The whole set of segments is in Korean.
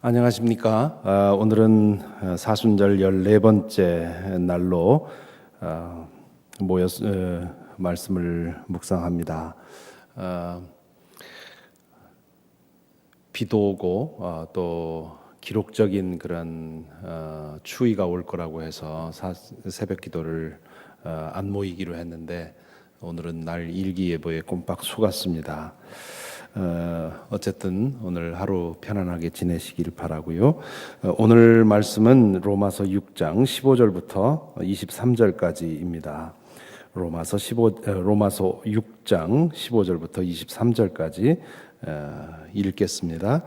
안녕하십니까. 오늘은 사순절 14번째 날로 말씀을 묵상합니다. 비도 오고 또 기록적인 그런 추위가 올 거라고 해서 새벽 기도를 안 모이기로 했는데 오늘은 날 일기예보에 꼼빡 속았습니다. 어쨌든 오늘 하루 편안하게 지내시길 바라고요. 오늘 말씀은 로마서 6장 15절부터 23절까지입니다. 로마서 6장 15절부터 23절까지 읽겠습니다.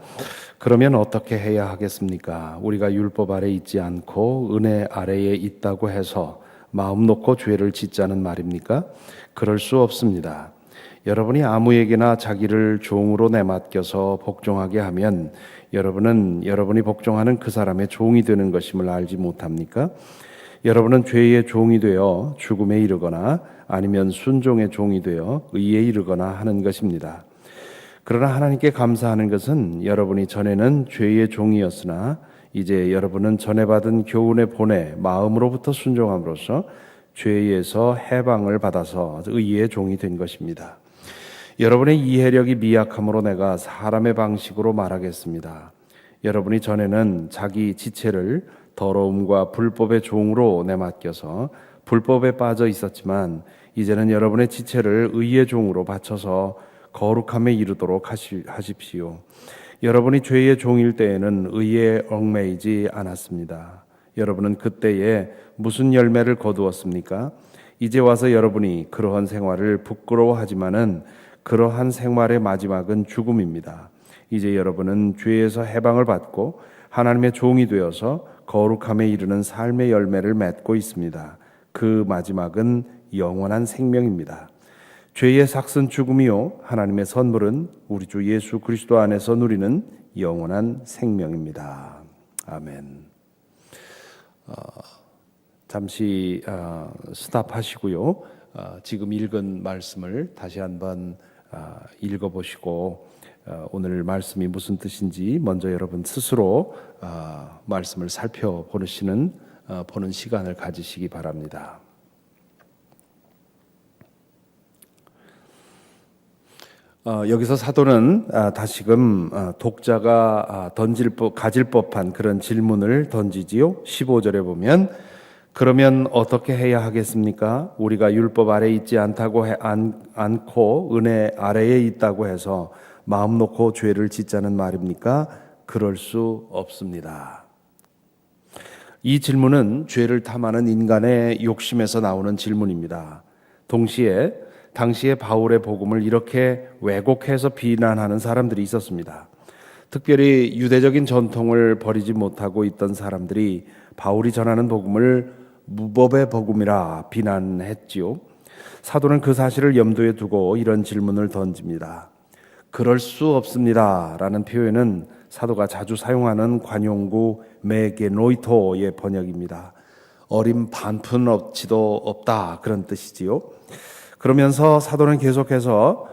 그러면 어떻게 해야 하겠습니까? 우리가 율법 아래 있지 않고 은혜 아래에 있다고 해서 마음 놓고 죄를 짓자는 말입니까? 그럴 수 없습니다. 여러분이 아무에게나 자기를 종으로 내맡겨서 복종하게 하면 여러분은 여러분이 복종하는 그 사람의 종이 되는 것임을 알지 못합니까? 여러분은 죄의 종이 되어 죽음에 이르거나 아니면 순종의 종이 되어 의에 이르거나 하는 것입니다. 그러나 하나님께 감사하는 것은 여러분이 전에는 죄의 종이었으나 이제 여러분은 전에 받은 교훈의 본에 마음으로부터 순종함으로써 죄에서 해방을 받아서 의의 종이 된 것입니다. 여러분의 이해력이 미약함으로 내가 사람의 방식으로 말하겠습니다. 여러분이 전에는 자기 지체를 더러움과 불법의 종으로 내맡겨서 불법에 빠져 있었지만 이제는 여러분의 지체를 의의 종으로 바쳐서 거룩함에 이르도록 하십시오. 여러분이 죄의 종일 때에는 의에 얽매이지 않았습니다. 여러분은 그때에 무슨 열매를 거두었습니까? 이제 와서 여러분이 그러한 생활을 부끄러워하지만은 그러한 생활의 마지막은 죽음입니다. 이제 여러분은 죄에서 해방을 받고 하나님의 종이 되어서 거룩함에 이르는 삶의 열매를 맺고 있습니다. 그 마지막은 영원한 생명입니다. 죄의 삭은 죽음이요 하나님의 선물은 우리 주 예수 그리스도 안에서 누리는 영원한 생명입니다. 아멘. 잠시 스탑하시고요. 지금 읽은 말씀을 다시 한번 읽어보시고 오늘 말씀이 무슨 뜻인지 먼저 여러분 스스로 말씀을 살펴보는 시간을 가지시기 바랍니다. 여기서 사도는 다시금 독자가 가질 법한 그런 질문을 던지지요. 15절에 보면 그러면 어떻게 해야 하겠습니까? 우리가 율법 아래에 있지 않고 은혜 아래에 있다고 해서 마음 놓고 죄를 짓자는 말입니까? 그럴 수 없습니다. 이 질문은 죄를 탐하는 인간의 욕심에서 나오는 질문입니다. 동시에 당시에 바울의 복음을 이렇게 왜곡해서 비난하는 사람들이 있었습니다. 특별히 유대적인 전통을 버리지 못하고 있던 사람들이 바울이 전하는 복음을 무법의 복음이라 비난했지요. 사도는 그 사실을 염두에 두고 이런 질문을 던집니다. 그럴 수 없습니다 라는 표현은 사도가 자주 사용하는 관용구 메게노이토의 번역입니다. 어림 반푼 어치도 없다 그런 뜻이지요. 그러면서 사도는 계속해서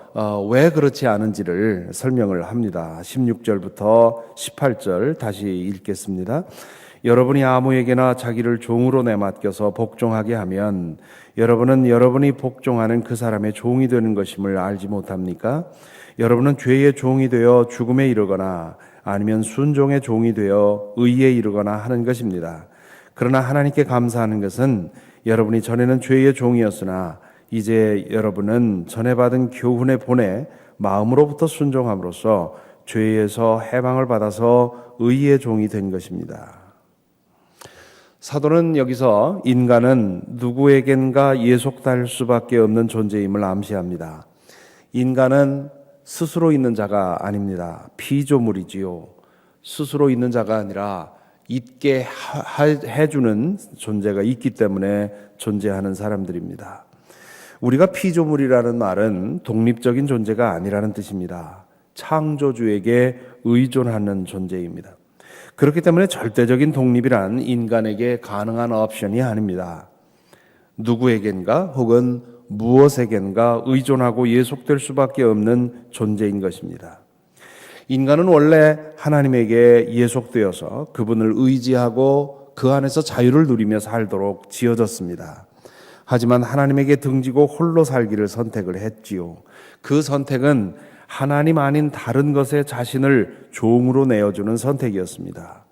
왜 그렇지 않은지를 설명을 합니다. 16절부터 18절 다시 읽겠습니다. 여러분이 아무에게나 자기를 종으로 내맡겨서 복종하게 하면 여러분은 여러분이 복종하는 그 사람의 종이 되는 것임을 알지 못합니까? 여러분은 죄의 종이 되어 죽음에 이르거나 아니면 순종의 종이 되어 의에 이르거나 하는 것입니다. 그러나 하나님께 감사하는 것은 여러분이 전에는 죄의 종이었으나 이제 여러분은 전에 받은 교훈의 본에 마음으로부터 순종함으로써 죄에서 해방을 받아서 의의 종이 된 것입니다. 사도는 여기서 인간은 누구에겐가 예속될 수밖에 없는 존재임을 암시합니다. 인간은 스스로 있는 자가 아닙니다. 피조물이지요. 스스로 있는 자가 아니라 있게 해주는 존재가 있기 때문에 존재하는 사람들입니다. 우리가 피조물이라는 말은 독립적인 존재가 아니라는 뜻입니다. 창조주에게 의존하는 존재입니다. 그렇기 때문에 절대적인 독립이란 인간에게 가능한 옵션이 아닙니다. 누구에겐가 혹은 무엇에겐가 의존하고 예속될 수밖에 없는 존재인 것입니다. 인간은 원래 하나님에게 예속되어서 그분을 의지하고 그 안에서 자유를 누리며 살도록 지어졌습니다. 하지만 하나님에게 등지고 홀로 살기를 선택을 했지요. 그 선택은 하나님 아닌 다른 것에 자신을 종으로 내어주는 선택이었습니다.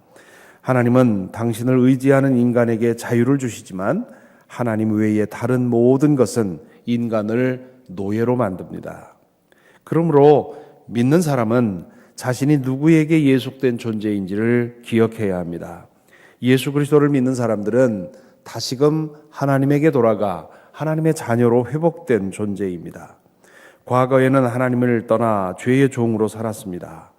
하나님은 당신을 의지하는 인간에게 자유를 주시지만 하나님 외에 다른 모든 것은 인간을 노예로 만듭니다. 그러므로 믿는 사람은 자신이 누구에게 예속된 존재인지를 기억해야 합니다. 예수 그리스도를 믿는 사람들은 다시금 하나님에게 돌아가 하나님의 자녀로 회복된 존재입니다. 과거에는 하나님을 떠나 죄의 종으로 살았습니다.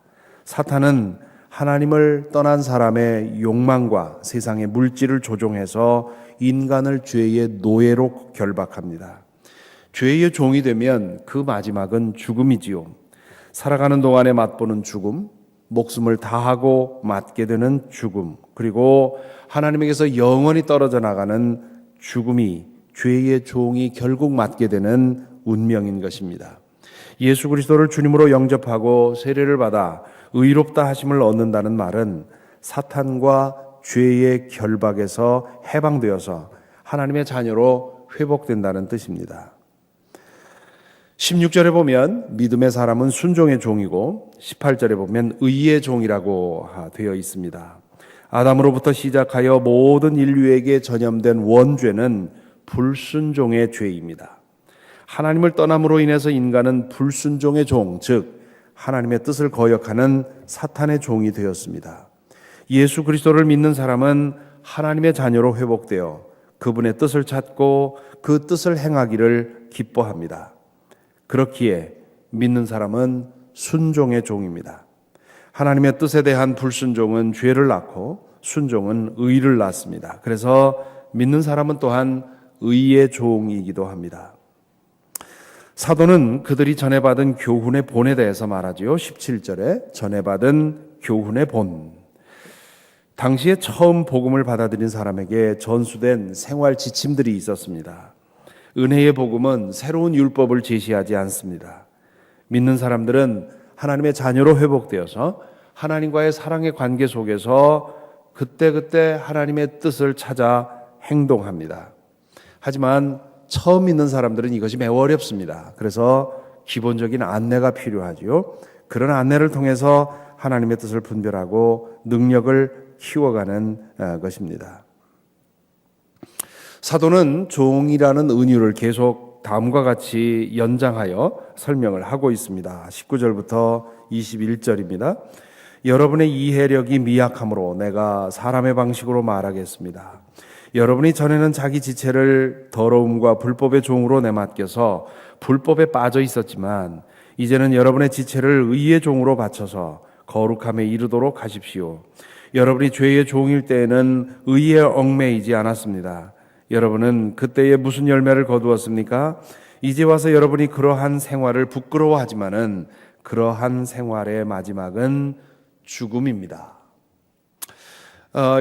사탄은 하나님을 떠난 사람의 욕망과 세상의 물질을 조종해서 인간을 죄의 노예로 결박합니다. 죄의 종이 되면 그 마지막은 죽음이지요. 살아가는 동안에 맛보는 죽음, 목숨을 다하고 맞게 되는 죽음, 그리고 하나님에게서 영원히 떨어져 나가는 죽음이 죄의 종이 결국 맞게 되는 운명인 것입니다. 예수 그리스도를 주님으로 영접하고 세례를 받아 의롭다 하심을 얻는다는 말은 사탄과 죄의 결박에서 해방되어서 하나님의 자녀로 회복된다는 뜻입니다. 16절에 보면 믿음의 사람은 순종의 종이고 18절에 보면 의의 종이라고 되어 있습니다. 아담으로부터 시작하여 모든 인류에게 전염된 원죄는 불순종의 죄입니다. 하나님을 떠남으로 인해서 인간은 불순종의 종, 즉 하나님의 뜻을 거역하는 사탄의 종이 되었습니다. 예수 그리스도를 믿는 사람은 하나님의 자녀로 회복되어 그분의 뜻을 찾고 그 뜻을 행하기를 기뻐합니다. 그렇기에 믿는 사람은 순종의 종입니다. 하나님의 뜻에 대한 불순종은 죄를 낳고 순종은 의를 낳습니다. 그래서 믿는 사람은 또한 의의 종이기도 합니다. 사도는 그들이 전해받은 교훈의 본에 대해서 말하지요. 17절에 전해받은 교훈의 본. 당시에 처음 복음을 받아들인 사람에게 전수된 생활 지침들이 있었습니다. 은혜의 복음은 새로운 율법을 제시하지 않습니다. 믿는 사람들은 하나님의 자녀로 회복되어서 하나님과의 사랑의 관계 속에서 그때그때 하나님의 뜻을 찾아 행동합니다. 하지만 처음 믿는 사람들은 이것이 매우 어렵습니다. 그래서 기본적인 안내가 필요하지요. 그런 안내를 통해서 하나님의 뜻을 분별하고 능력을 키워가는 것입니다. 사도는 종이라는 은유를 계속 다음과 같이 연장하여 설명을 하고 있습니다. 19절부터 21절입니다. 여러분의 이해력이 미약함으로 내가 사람의 방식으로 말하겠습니다. 여러분이 전에는 자기 지체를 더러움과 불법의 종으로 내맡겨서 불법에 빠져 있었지만 이제는 여러분의 지체를 의의 종으로 바쳐서 거룩함에 이르도록 하십시오. 여러분이 죄의 종일 때에는 의에 얽매이지 않았습니다. 여러분은 그때에 무슨 열매를 거두었습니까? 이제 와서 여러분이 그러한 생활을 부끄러워하지만은 그러한 생활의 마지막은 죽음입니다.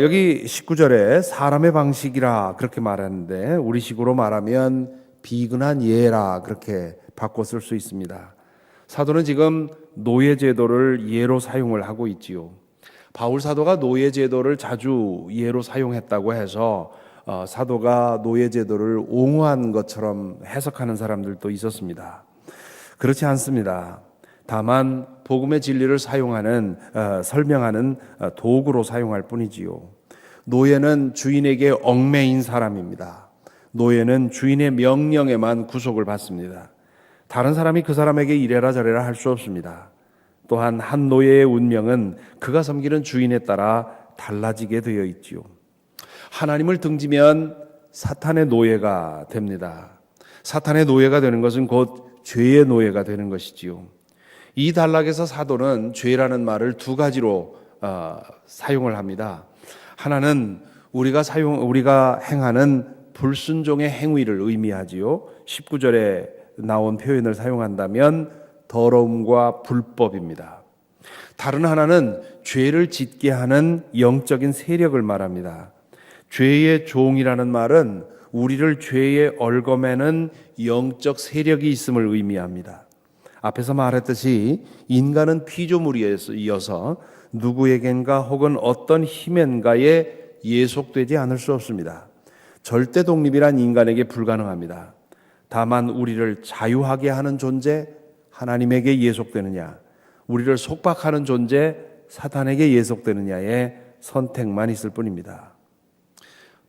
여기 19절에 사람의 방식이라 그렇게 말하는데 우리식으로 말하면 비근한 예라 그렇게 바꿔 쓸 수 있습니다. 사도는 지금 노예제도를 예로 사용을 하고 있지요. 바울 사도가 노예제도를 자주 예로 사용했다고 해서 사도가 노예제도를 옹호한 것처럼 해석하는 사람들도 있었습니다. 그렇지 않습니다. 다만 복음의 진리를 설명하는 도구로 사용할 뿐이지요. 노예는 주인에게 얽매인 사람입니다. 노예는 주인의 명령에만 구속을 받습니다. 다른 사람이 그 사람에게 이래라 저래라 할 수 없습니다. 또한 한 노예의 운명은 그가 섬기는 주인에 따라 달라지게 되어 있지요. 하나님을 등지면 사탄의 노예가 됩니다. 사탄의 노예가 되는 것은 곧 죄의 노예가 되는 것이지요. 이 단락에서 사도는 죄라는 말을 두 가지로 사용을 합니다. 하나는 우리가 행하는 불순종의 행위를 의미하지요. 19절에 나온 표현을 사용한다면 더러움과 불법입니다. 다른 하나는 죄를 짓게 하는 영적인 세력을 말합니다. 죄의 종이라는 말은 우리를 죄에 얽어매는 영적 세력이 있음을 의미합니다. 앞에서 말했듯이 인간은 피조물이어서 누구에겐가 혹은 어떤 힘엔가에 예속되지 않을 수 없습니다. 절대 독립이란 인간에게 불가능합니다. 다만 우리를 자유하게 하는 존재 하나님에게 예속되느냐, 우리를 속박하는 존재 사탄에게 예속되느냐의 선택만 있을 뿐입니다.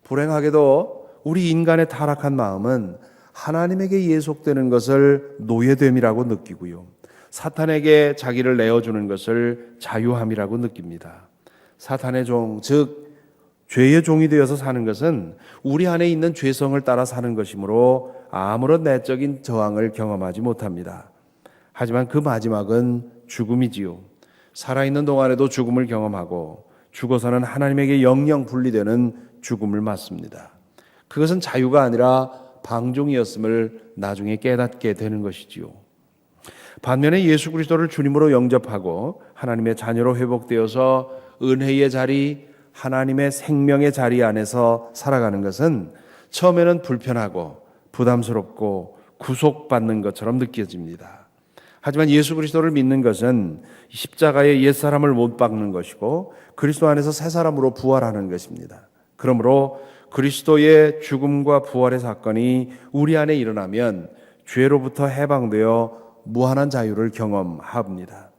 불행하게도 우리 인간의 타락한 마음은 하나님에게 예속되는 것을 노예됨이라고 느끼고요, 사탄에게 자기를 내어주는 것을 자유함이라고 느낍니다. 사탄의 종, 즉 죄의 종이 되어서 사는 것은 우리 안에 있는 죄성을 따라 사는 것이므로 아무런 내적인 저항을 경험하지 못합니다. 하지만 그 마지막은 죽음이지요. 살아있는 동안에도 죽음을 경험하고 죽어서는 하나님에게 영영 분리되는 죽음을 맞습니다. 그것은 자유가 아니라 방종이었음을 나중에 깨닫게 되는 것이지요. 반면에 예수 그리스도를 주님으로 영접하고 하나님의 자녀로 회복되어서 은혜의 자리, 하나님의 생명의 자리 안에서 살아가는 것은 처음에는 불편하고 부담스럽고 구속받는 것처럼 느껴집니다. 하지만 예수 그리스도를 믿는 것은 십자가에 옛사람을 못 박는 것이고 그리스도 안에서 새 사람으로 부활하는 것입니다. 그러므로 그리스도의 죽음과 부활의 사건이 우리 안에 일어나면 죄로부터 해방되어 무한한 자유를 경험합니다.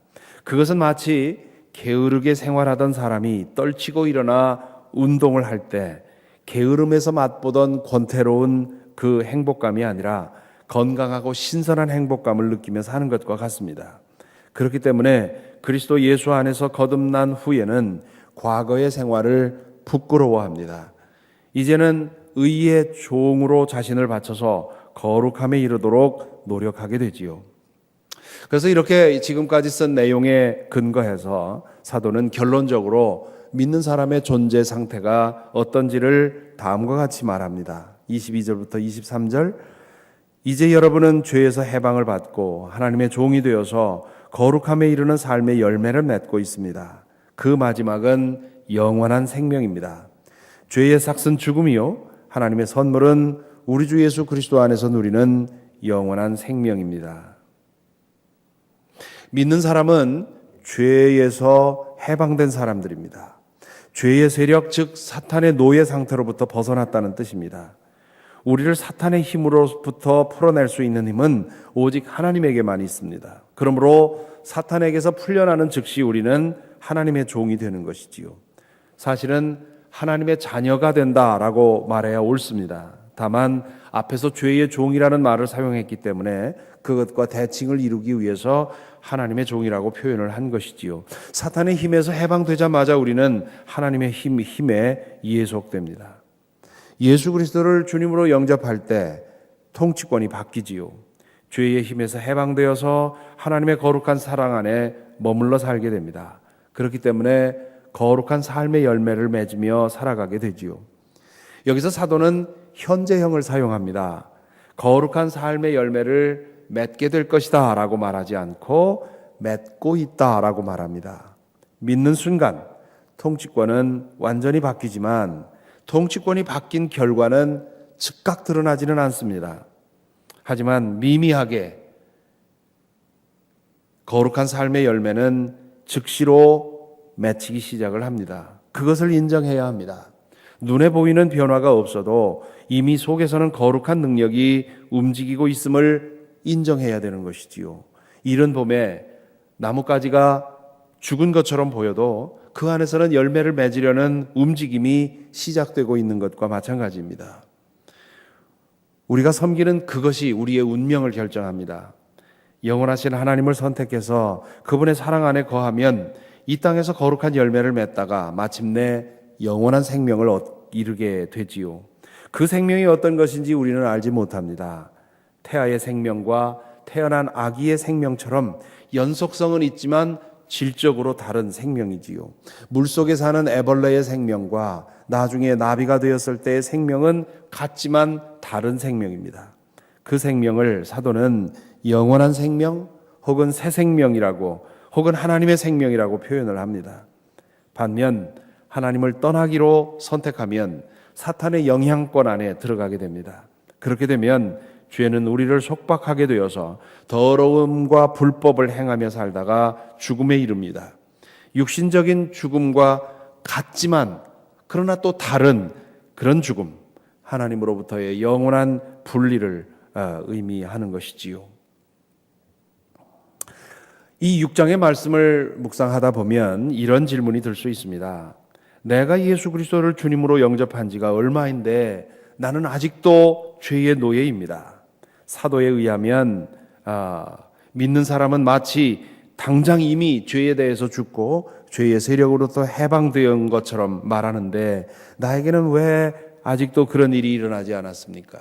그것은 마치 게으르게 생활하던 사람이 떨치고 일어나 운동을 할 때 게으름에서 맛보던 권태로운 그 행복감이 아니라 건강하고 신선한 행복감을 느끼며 사는 것과 같습니다. 그렇기 때문에 그리스도 예수 안에서 거듭난 후에는 과거의 생활을 부끄러워합니다. 이제는 의의 종으로 자신을 바쳐서 거룩함에 이르도록 노력하게 되지요. 그래서 이렇게 지금까지 쓴 내용에 근거해서 사도는 결론적으로 믿는 사람의 존재 상태가 어떤지를 다음과 같이 말합니다. 22절부터 23절, 이제 여러분은 죄에서 해방을 받고 하나님의 종이 되어서 거룩함에 이르는 삶의 열매를 맺고 있습니다. 그 마지막은 영원한 생명입니다. 죄의 삭은 죽음이요, 하나님의 선물은 우리 주 예수 그리스도 안에서 누리는 영원한 생명입니다. 믿는 사람은 죄에서 해방된 사람들입니다. 죄의 세력, 즉 사탄의 노예 상태로부터 벗어났다는 뜻입니다. 우리를 사탄의 힘으로부터 풀어낼 수 있는 힘은 오직 하나님에게만 있습니다. 그러므로 사탄에게서 풀려나는 즉시 우리는 하나님의 종이 되는 것이지요. 사실은 하나님의 자녀가 된다라고 말해야 옳습니다. 다만 앞에서 죄의 종이라는 말을 사용했기 때문에 그것과 대칭을 이루기 위해서 하나님의 종이라고 표현을 한 것이지요. 사탄의 힘에서 해방되자마자 우리는 하나님의 힘에 예속됩니다. 예수 그리스도를 주님으로 영접할 때 통치권이 바뀌지요. 죄의 힘에서 해방되어서 하나님의 거룩한 사랑 안에 머물러 살게 됩니다. 그렇기 때문에 거룩한 삶의 열매를 맺으며 살아가게 되지요. 여기서 사도는 현재형을 사용합니다. 거룩한 삶의 열매를 맺게 될 것이다 라고 말하지 않고 맺고 있다 라고 말합니다. 믿는 순간 통치권은 완전히 바뀌지만 통치권이 바뀐 결과는 즉각 드러나지는 않습니다. 하지만 미미하게 거룩한 삶의 열매는 즉시로 맺히기 시작을 합니다. 그것을 인정해야 합니다. 눈에 보이는 변화가 없어도 이미 속에서는 거룩한 능력이 움직이고 있음을 인정해야 되는 것이지요. 이른 봄에 나뭇가지가 죽은 것처럼 보여도 그 안에서는 열매를 맺으려는 움직임이 시작되고 있는 것과 마찬가지입니다. 우리가 섬기는 그것이 우리의 운명을 결정합니다. 영원하신 하나님을 선택해서 그분의 사랑 안에 거하면 이 땅에서 거룩한 열매를 맺다가 마침내 영원한 생명을 이루게 되지요. 그 생명이 어떤 것인지 우리는 알지 못합니다. 태아의 생명과 태어난 아기의 생명처럼 연속성은 있지만 질적으로 다른 생명이지요. 물속에 사는 애벌레의 생명과 나중에 나비가 되었을 때의 생명은 같지만 다른 생명입니다. 그 생명을 사도는 영원한 생명 혹은 새 생명이라고 혹은 하나님의 생명이라고 표현을 합니다. 반면 하나님을 떠나기로 선택하면 사탄의 영향권 안에 들어가게 됩니다. 그렇게 되면 죄는 우리를 속박하게 되어서 더러움과 불법을 행하며 살다가 죽음에 이릅니다. 육신적인 죽음과 같지만 그러나 또 다른 그런 죽음, 하나님으로부터의 영원한 분리를 의미하는 것이지요. 이 6장의 말씀을 묵상하다 보면 이런 질문이 들 수 있습니다. 내가 예수 그리스도를 주님으로 영접한 지가 얼마인데 나는 아직도 죄의 노예입니다. 사도에 의하면 믿는 사람은 마치 당장 이미 죄에 대해서 죽고 죄의 세력으로부터 해방된 것처럼 말하는데 나에게는 왜 아직도 그런 일이 일어나지 않았습니까?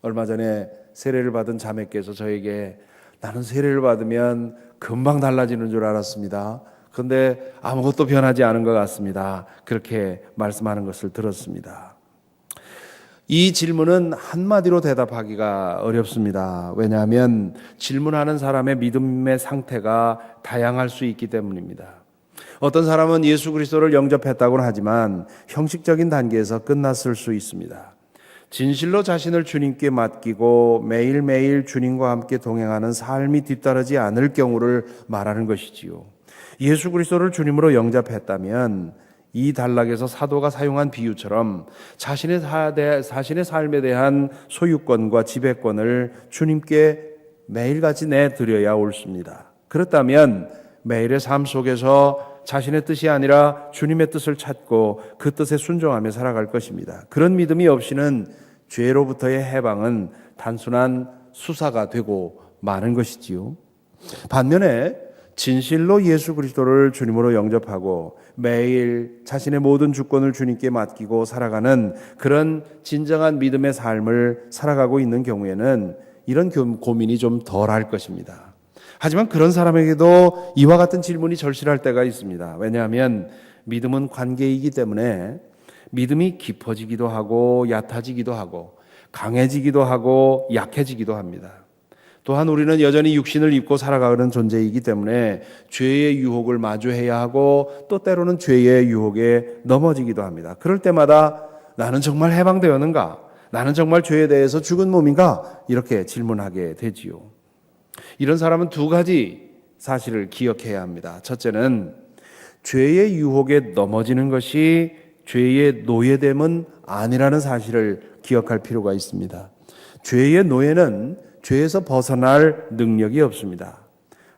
얼마 전에 세례를 받은 자매께서 저에게 나는 세례를 받으면 금방 달라지는 줄 알았습니다. 그런데 아무것도 변하지 않은 것 같습니다. 그렇게 말씀하는 것을 들었습니다. 이 질문은 한마디로 대답하기가 어렵습니다. 왜냐하면 질문하는 사람의 믿음의 상태가 다양할 수 있기 때문입니다. 어떤 사람은 예수 그리스도를 영접했다고는 하지만 형식적인 단계에서 끝났을 수 있습니다. 진실로 자신을 주님께 맡기고 매일매일 주님과 함께 동행하는 삶이 뒤따르지 않을 경우를 말하는 것이지요. 예수 그리스도를 주님으로 영접했다면 이 단락에서 사도가 사용한 비유처럼 자신의 삶에 대한 소유권과 지배권을 주님께 매일같이 내드려야 옳습니다. 그렇다면 매일의 삶 속에서 자신의 뜻이 아니라 주님의 뜻을 찾고 그 뜻에 순종하며 살아갈 것입니다. 그런 믿음이 없이는 죄로부터의 해방은 단순한 수사가 되고 마는 것이지요. 반면에 진실로 예수 그리스도를 주님으로 영접하고 매일 자신의 모든 주권을 주님께 맡기고 살아가는 그런 진정한 믿음의 삶을 살아가고 있는 경우에는 이런 고민이 좀 덜할 것입니다. 하지만 그런 사람에게도 이와 같은 질문이 절실할 때가 있습니다. 왜냐하면 믿음은 관계이기 때문에 믿음이 깊어지기도 하고 얕아지기도 하고 강해지기도 하고 약해지기도 합니다. 또한 우리는 여전히 육신을 입고 살아가는 존재이기 때문에 죄의 유혹을 마주해야 하고 또 때로는 죄의 유혹에 넘어지기도 합니다. 그럴 때마다 나는 정말 해방되었는가? 나는 정말 죄에 대해서 죽은 몸인가? 이렇게 질문하게 되지요. 이런 사람은 두 가지 사실을 기억해야 합니다. 첫째는 죄의 유혹에 넘어지는 것이 죄의 노예됨은 아니라는 사실을 기억할 필요가 있습니다. 죄의 노예는 죄에서 벗어날 능력이 없습니다.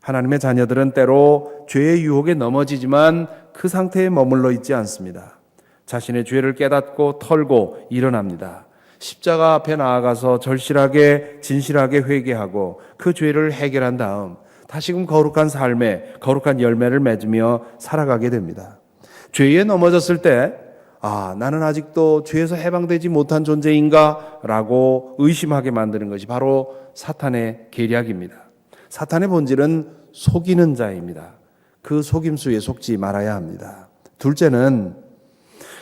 하나님의 자녀들은 때로 죄의 유혹에 넘어지지만 그 상태에 머물러 있지 않습니다. 자신의 죄를 깨닫고 털고 일어납니다. 십자가 앞에 나아가서 절실하게 진실하게 회개하고 그 죄를 해결한 다음 다시금 거룩한 삶에 거룩한 열매를 맺으며 살아가게 됩니다. 죄에 넘어졌을 때 나는 아직도 죄에서 해방되지 못한 존재인가? 라고 의심하게 만드는 것이 바로 사탄의 계략입니다. 사탄의 본질은 속이는 자입니다. 그 속임수에 속지 말아야 합니다. 둘째는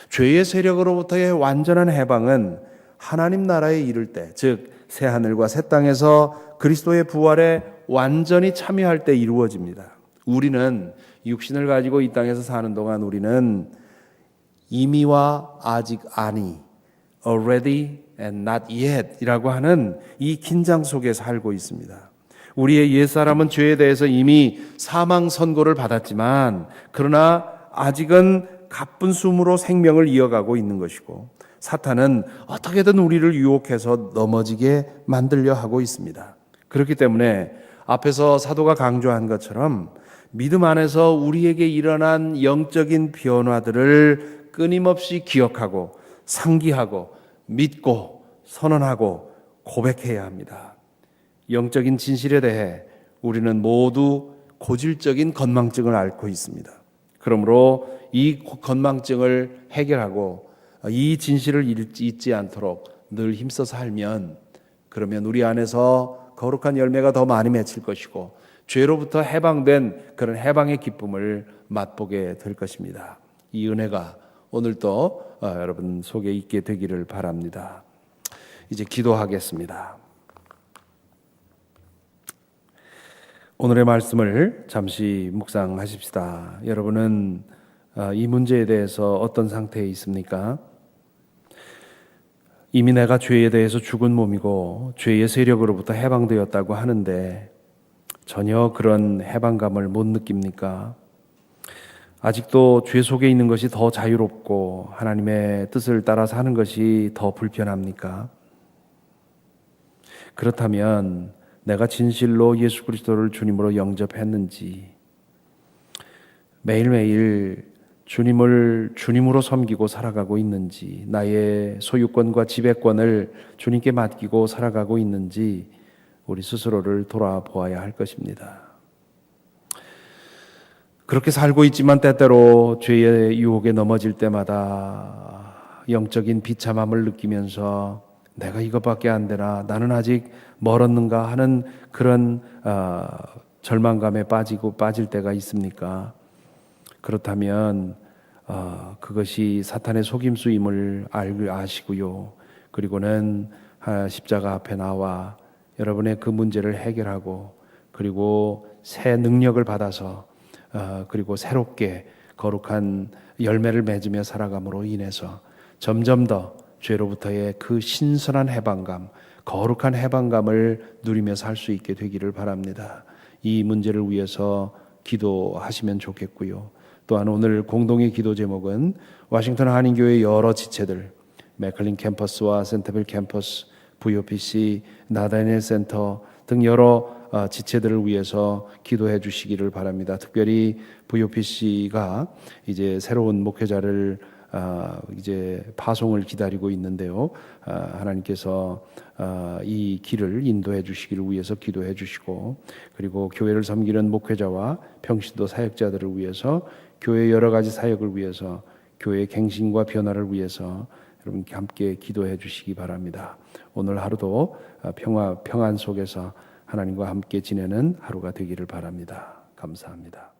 죄의 세력으로부터의 완전한 해방은 하나님 나라에 이를 때, 즉 새하늘과 새 땅에서 그리스도의 부활에 완전히 참여할 때 이루어집니다. 우리는 육신을 가지고 이 땅에서 사는 동안 우리는 이미와 아직 아니, already and not yet 이라고 하는 이 긴장 속에 살고 있습니다. 우리의 옛사람은 죄에 대해서 이미 사망 선고를 받았지만 그러나 아직은 가쁜 숨으로 생명을 이어가고 있는 것이고 사탄은 어떻게든 우리를 유혹해서 넘어지게 만들려 하고 있습니다. 그렇기 때문에 앞에서 사도가 강조한 것처럼 믿음 안에서 우리에게 일어난 영적인 변화들을 끊임없이 기억하고 상기하고 믿고 선언하고 고백해야 합니다. 영적인 진실에 대해 우리는 모두 고질적인 건망증을 앓고 있습니다. 그러므로 이 건망증을 해결하고 이 진실을 잊지 않도록 늘 힘써 살면 그러면 우리 안에서 거룩한 열매가 더 많이 맺힐 것이고 죄로부터 해방된 그런 해방의 기쁨을 맛보게 될 것입니다. 이 은혜가 오늘도 여러분 속에 있게 되기를 바랍니다. 이제 기도하겠습니다. 오늘의 말씀을 잠시 묵상하십시다. 여러분은 이 문제에 대해서 어떤 상태에 있습니까? 이미 내가 죄에 대해서 죽은 몸이고 죄의 세력으로부터 해방되었다고 하는데 전혀 그런 해방감을 못 느낍니까? 아직도 죄 속에 있는 것이 더 자유롭고 하나님의 뜻을 따라 사는 것이 더 불편합니까? 그렇다면 내가 진실로 예수 그리스도를 주님으로 영접했는지, 매일매일 주님을 주님으로 섬기고 살아가고 있는지, 나의 소유권과 지배권을 주님께 맡기고 살아가고 있는지 우리 스스로를 돌아보아야 할 것입니다. 그렇게 살고 있지만 때때로 죄의 유혹에 넘어질 때마다 영적인 비참함을 느끼면서 내가 이것밖에 안 되나, 나는 아직 멀었는가 하는 그런 절망감에 빠질 때가 있습니까? 그렇다면 그것이 사탄의 속임수임을 아시고요. 그리고는 십자가 앞에 나와 여러분의 그 문제를 해결하고, 그리고 새 능력을 받아서 그리고 새롭게 거룩한 열매를 맺으며 살아감으로 인해서 점점 더 죄로부터의 그 신선한 해방감, 거룩한 해방감을 누리며 살 수 있게 되기를 바랍니다. 이 문제를 위해서 기도하시면 좋겠고요. 또한 오늘 공동의 기도 제목은 워싱턴 한인교회 여러 지체들, 맥클린 캠퍼스와 센터빌 캠퍼스, VOPC, 나다니엘 센터 등 여러 지체들을 위해서 기도해 주시기를 바랍니다. 특별히 VOPC가 이제 새로운 목회자를 이제 파송을 기다리고 있는데요. 하나님께서 이 길을 인도해 주시기를 위해서 기도해 주시고, 그리고 교회를 섬기는 목회자와 평신도 사역자들을 위해서, 교회 여러 가지 사역을 위해서, 교회의 갱신과 변화를 위해서 여러분 함께 기도해 주시기 바랍니다. 오늘 하루도 평안 속에서 하나님과 함께 지내는 하루가 되기를 바랍니다. 감사합니다.